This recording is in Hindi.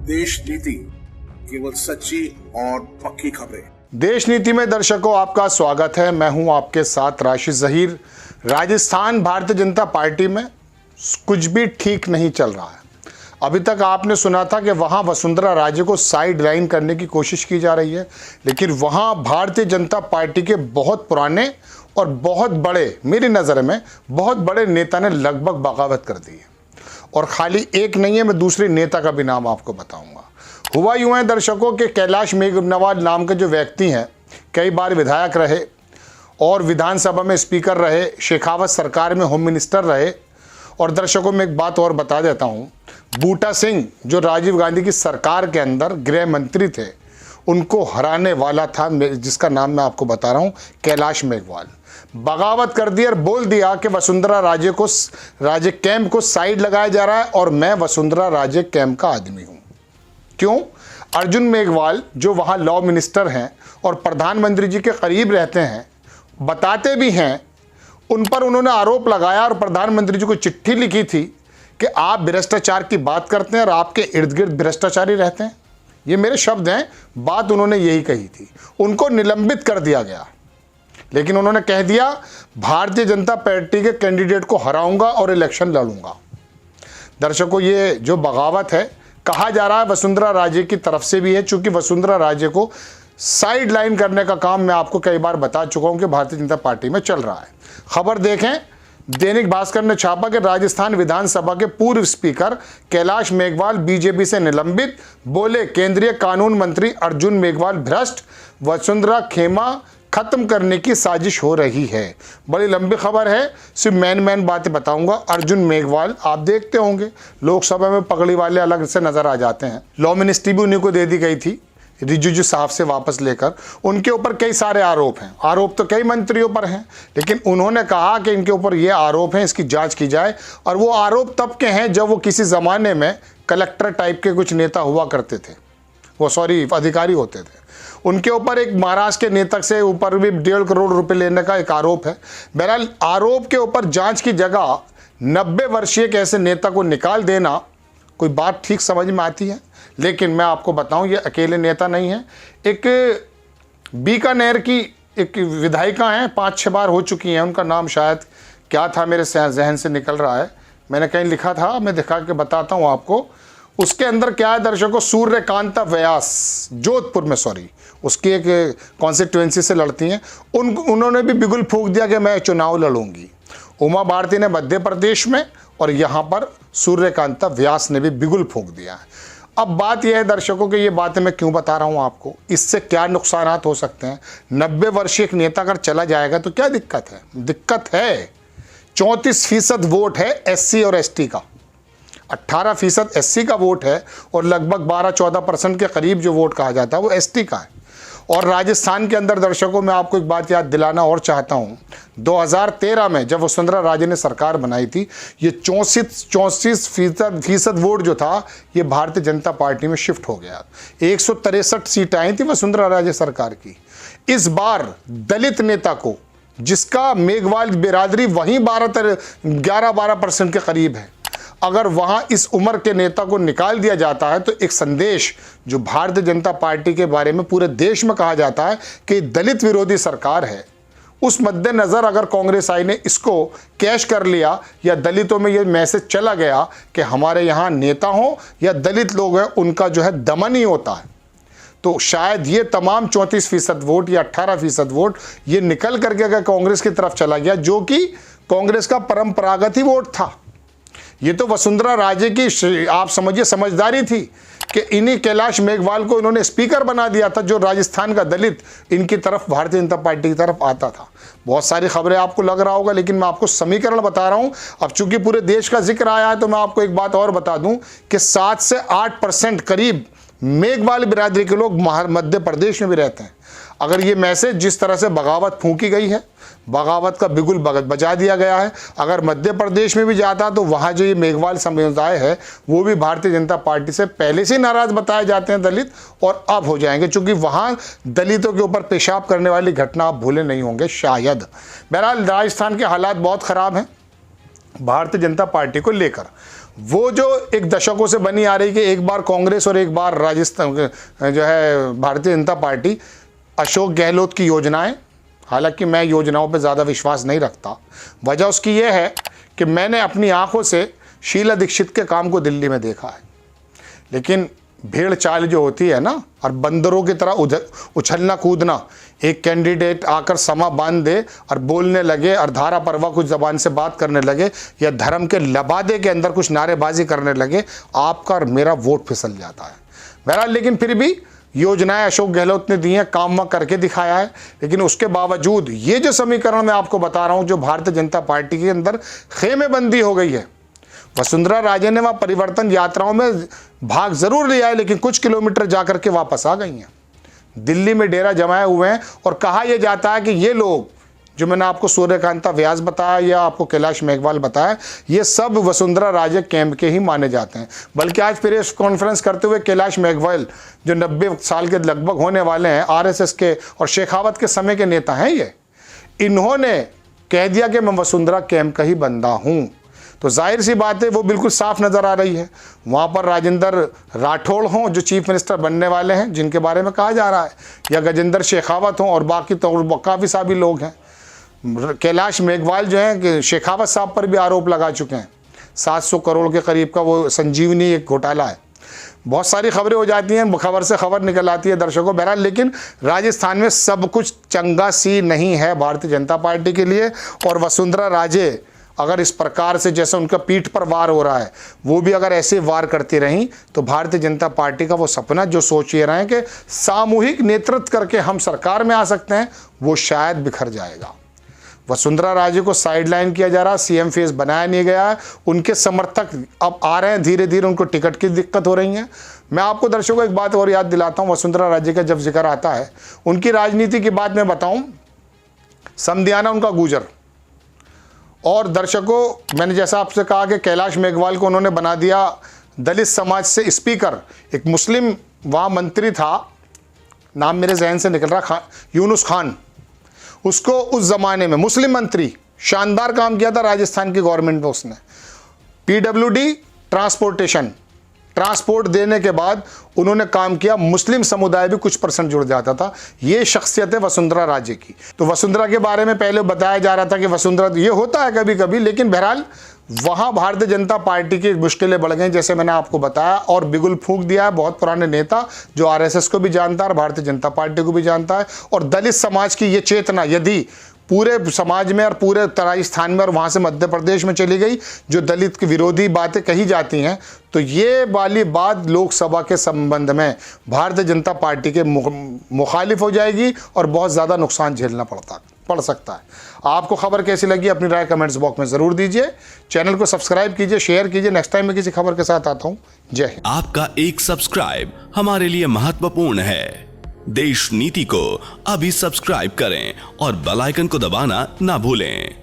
देश नीति, केवल सच्ची और पक्की खबरें। देश नीति में दर्शकों आपका स्वागत है। मैं हूं आपके साथ राशिद जहीर। राजस्थान भारतीय जनता पार्टी में कुछ भी ठीक नहीं चल रहा है। अभी तक आपने सुना था कि वहां वसुंधरा राजे को साइड लाइन करने की कोशिश की जा रही है, लेकिन वहां भारतीय जनता पार्टी के बहुत पुराने और बहुत बड़े, मेरी नज़र में बहुत बड़े नेता ने लगभग बगावत कर दी है। और खाली एक नहीं है, मैं दूसरे नेता का भी नाम आपको बताऊंगा। हुआ यूं है दर्शकों के कैलाश मेघवाल नाम के जो व्यक्ति हैं, कई बार विधायक रहे और विधानसभा में स्पीकर रहे, शेखावत सरकार में होम मिनिस्टर रहे। और दर्शकों में एक बात और बता देता हूं, बूटा सिंह जो राजीव गांधी की सरकार के अंदर गृह मंत्री थे, उनको हराने वाला था, जिसका नाम मैं आपको बता रहा हूं, कैलाश मेघवाल। बगावत कर दिया और बोल दिया कि वसुंधरा राजे कैंप को साइड लगाया जा रहा है और मैं वसुंधरा राजे कैंप का आदमी हूं। क्यों? अर्जुन मेघवाल जो वहां लॉ मिनिस्टर हैं और प्रधानमंत्री जी के करीब रहते हैं, बताते भी हैं, उन पर उन्होंने आरोप लगाया और प्रधानमंत्री जी को चिट्ठी लिखी थी कि आप भ्रष्टाचार की बात करते हैं और आपके इर्द गिर्द भ्रष्टाचारी रहते हैं। ये मेरे शब्द हैं, बात उन्होंने यही कही थी। उनको निलंबित कर दिया गया, लेकिन उन्होंने कह दिया भारतीय जनता पार्टी के कैंडिडेट को हराऊंगा और इलेक्शन लड़ूंगा। दर्शकों, ये जो बगावत है, कहा जा रहा है वसुंधरा राजे की तरफ से भी है, चूंकि वसुंधरा राजे को साइड लाइन करने का काम मैं आपको कई बार बता चुका हूं कि भारतीय जनता पार्टी में चल रहा है। खबर देखें, दैनिक भास्कर ने छापा कि राजस्थान विधानसभा के पूर्व स्पीकर कैलाश मेघवाल बीजेपी से निलंबित, बोले केंद्रीय कानून मंत्री अर्जुन मेघवाल भ्रष्ट, वसुंधरा खेमा खत्म करने की साजिश हो रही है। बड़ी लंबी खबर है, सिर्फ मैन बातें बताऊंगा। अर्जुन मेघवाल आप देखते होंगे लोकसभा में पगड़ी वाले अलग से नजर आ जाते हैं। लॉ मिनिस्ट्री भी उन्हीं को दे दी गई थी रिजिजू साहब से वापस लेकर। उनके ऊपर कई सारे आरोप हैं, आरोप तो कई मंत्रियों पर हैं, लेकिन उन्होंने कहा कि इनके ऊपर ये आरोप हैं, इसकी जांच की जाए। और वो आरोप तब के हैं जब वो किसी ज़माने में कलेक्टर टाइप के कुछ नेता हुआ करते थे, अधिकारी होते थे। उनके ऊपर एक महाराष्ट्र के नेता से ऊपर भी 1.5 करोड़ रुपए लेने का एक आरोप है। बहरहाल आरोप के ऊपर जांच की जगह 90 वर्षीय के ऐसे नेता को निकाल देना कोई बात ठीक समझ में आती है? लेकिन मैं आपको बताऊं, ये अकेले नेता नहीं है। एक बीकानेर की एक विधायिका हैं, 5-6 बार हो चुकी हैं, उनका नाम शायद क्या था, मेरे जहन से निकल रहा है, मैंने कहीं लिखा था, मैं दिखा के बताता हूं आपको। उसके अंदर क्या है दर्शकों, सूर्यकांता व्यास, जोधपुर में, उसकी एक कॉन्स्टिट्यूएंसी से लड़ती हैं। उन्होंने भी बिगुल फूंक दिया कि मैं चुनाव लड़ूंगी। उमा भारती ने मध्य प्रदेश में, और यहाँ पर सूर्यकांता व्यास ने भी बिगुल फूंक दिया है। अब बात यह है दर्शकों कि ये बातें मैं क्यों बता रहा हूँ आपको, इससे क्या नुकसान हो सकते हैं। 90 वर्षीय एक नेता अगर चला जाएगा तो क्या दिक्कत है? दिक्कत है। 34% वोट है SC और ST का, 18% SC का वोट है और लगभग 12-14% के करीब जो वोट कहा जाता है वो ST का है। और राजस्थान के अंदर दर्शकों मैं आपको एक बात याद दिलाना और चाहता हूं, 2013 में जब वसुंधरा राजे ने सरकार बनाई थी, ये 34% वोट जो था ये भारतीय जनता पार्टी में शिफ्ट हो गया। 163 सीटें आई थी वसुंधरा राजे सरकार की। इस बार दलित नेता को, जिसका मेघवाल बिरादरी वहीं 11-12% के करीब है, अगर वहां इस उम्र के नेता को निकाल दिया जाता है तो एक संदेश जो भारतीय जनता पार्टी के बारे में पूरे देश में कहा जाता है कि दलित विरोधी सरकार है, उस मद्देनजर अगर कांग्रेस आई ने इसको कैश कर लिया या दलितों में ये मैसेज चला गया कि हमारे यहाँ नेता हो या दलित लोग हैं उनका जो है दमन ही होता है, तो शायद ये तमाम 34% वोट या 18% वोट ये निकल करके अगर कांग्रेस की तरफ चला गया, जो कि कांग्रेस का परंपरागत ही वोट था। ये तो वसुंधरा राजे की आप समझिए समझदारी थी कि इन्हीं कैलाश मेघवाल को इन्होंने स्पीकर बना दिया था, जो राजस्थान का दलित इनकी तरफ, भारतीय जनता पार्टी की तरफ आता था। बहुत सारी खबरें आपको लग रहा होगा, लेकिन मैं आपको समीकरण बता रहा हूं। अब चूंकि पूरे देश का जिक्र आया है तो मैं आपको एक बात और बता दूं कि 7 से 8% करीब मेघवाल बिरादरी के लोग मध्य प्रदेश में भी रहते हैं। अगर ये मैसेज जिस तरह से बगावत फूंकी गई है, बगावत का बिगुल बजा दिया गया है, अगर मध्य प्रदेश में भी जाता तो वहाँ जो ये मेघवाल समुदाय है वो भी भारतीय जनता पार्टी से पहले से नाराज बताए जाते हैं दलित, और अब हो जाएंगे, क्योंकि वहाँ दलितों के ऊपर पेशाब करने वाली घटना आप भूले नहीं होंगे शायद। बहरहाल राजस्थान के हालात बहुत ख़राब हैं भारतीय जनता पार्टी को लेकर। वो जो एक दशकों से बनी आ रही कि एक बार कांग्रेस और एक बार राजस्थान जो है भारतीय जनता पार्टी, अशोक गहलोत की योजनाएं, हालांकि मैं योजनाओं पे ज़्यादा विश्वास नहीं रखता। वजह उसकी ये है कि मैंने अपनी आंखों से शीला दीक्षित के काम को दिल्ली में देखा है, लेकिन भेड़ चाल जो होती है ना, और बंदरों की तरह उछलना कूदना, एक कैंडिडेट आकर समा बांध दे और बोलने लगे और धारा परवा कुछ ज़बान से बात करने लगे या धर्म के लबादे के अंदर कुछ नारेबाजी करने लगे, आपका और मेरा वोट फिसल जाता है। बहरहाल लेकिन फिर भी योजनाएं अशोक गहलोत ने दी हैं, काम में करके दिखाया है। लेकिन उसके बावजूद ये जो समीकरण मैं आपको बता रहा हूं, जो भारतीय जनता पार्टी के अंदर खेमेबंदी हो गई है, वसुंधरा राजे ने वहाँ परिवर्तन यात्राओं में भाग जरूर लिया है, लेकिन कुछ किलोमीटर जाकर के वापस आ गई हैं। दिल्ली में डेरा जमाए हुए हैं और कहा यह जाता है कि ये लोग जो मैंने आपको सूर्यकांता व्यास बताया या आपको कैलाश मेघवाल बताया, ये सब वसुंधरा राजे कैंप के ही माने जाते हैं। बल्कि आज प्रेस कॉन्फ्रेंस करते हुए कैलाश मेघवाल, जो 90 साल के लगभग होने वाले हैं, आरएसएस के और शेखावत के समय के नेता हैं, इन्होंने कह दिया कि मैं वसुंधरा कैंप का ही बंदा हूँ। तो जाहिर सी बात है वो बिल्कुल साफ नज़र आ रही है। वहाँ पर राजेंद्र राठौड़ हों जो चीफ मिनिस्टर बनने वाले हैं, जिनके बारे में कहा जा रहा है, या गजेंद्र शेखावत हों, और बाकी तो काफ़ी सारे लोग हैं। कैलाश मेघवाल जो हैं कि शेखावत साहब पर भी आरोप लगा चुके हैं, 700 करोड़ के करीब का वो संजीवनी एक घोटाला है। बहुत सारी खबरें हो जाती हैं, खबर से खबर निकल आती है दर्शकों। बहरहाल लेकिन राजस्थान में सब कुछ चंगा सी नहीं है भारतीय जनता पार्टी के लिए, और वसुंधरा राजे अगर इस प्रकार से जैसे उनका पीठ पर वार हो रहा है, वो भी अगर ऐसे वार करती रहीं, तो भारतीय जनता पार्टी का वो सपना जो सोच ये रहे हैं कि सामूहिक नेतृत्व करके हम सरकार में आ सकते हैं, वो शायद बिखर जाएगा। वसुंधरा राजे को साइडलाइन किया जा रहा, सीएम फेस बनाया नहीं गया। उनके समर्थक अब आ रहे हैं धीरे धीरे, उनको टिकट की दिक्कत हो रही है। मैं आपको दर्शकों एक बात और याद दिलाता हूँ, वसुंधरा राजे का जब जिक्र आता है, उनकी राजनीति की बात मैं बताऊँ, समधियाना उनका गुजर। और दर्शकों मैंने जैसा आपसे कहा कि कैलाश मेघवाल को उन्होंने बना दिया दलित समाज से स्पीकर, एक मुस्लिम वहाँ मंत्री था, नाम मेरे जहन से निकल रहा, यूनुस खान, उसको उस ज़माने में मुस्लिम मंत्री, शानदार काम किया था राजस्थान की गवर्नमेंट में। उसने पीडब्ल्यूडी ट्रांसपोर्ट देने के बाद उन्होंने काम किया, मुस्लिम समुदाय भी कुछ % जुड़ जाता था। ये शख्सियत है वसुंधरा राजे की। तो वसुंधरा के बारे में पहले बताया जा रहा था कि वसुंधरा, ये होता है कभी कभी, लेकिन बहरहाल वहाँ भारतीय जनता पार्टी की मुश्किलें बढ़ गई, जैसे मैंने आपको बताया, और बिगुल फूंक दिया है बहुत पुराने नेता जो आरएसएस को भी जानता है और भारतीय जनता पार्टी को भी जानता है। और दलित समाज की ये चेतना यदि पूरे समाज में और पूरे राजस्थान में और वहाँ से मध्य प्रदेश में चली गई, जो दलित की विरोधी बातें कही जाती हैं, तो ये वाली बात लोकसभा के संबंध में भारतीय जनता पार्टी के मुखालिफ हो जाएगी और बहुत ज़्यादा नुकसान झेलना पड़ सकता है। आपको खबर कैसी लगी अपनी राय कमेंट्स बॉक्स में ज़रूर दीजिए। चैनल को सब्सक्राइब कीजिए, शेयर कीजिए। नेक्स्ट टाइम मैं किसी खबर के साथ आता हूँ। जय हिंद। आपका एक सब्सक्राइब हमारे लिए महत्वपूर्ण है। देश नीति को अभी सब्सक्राइब करें और बेल आइकन को दबाना ना भूलें।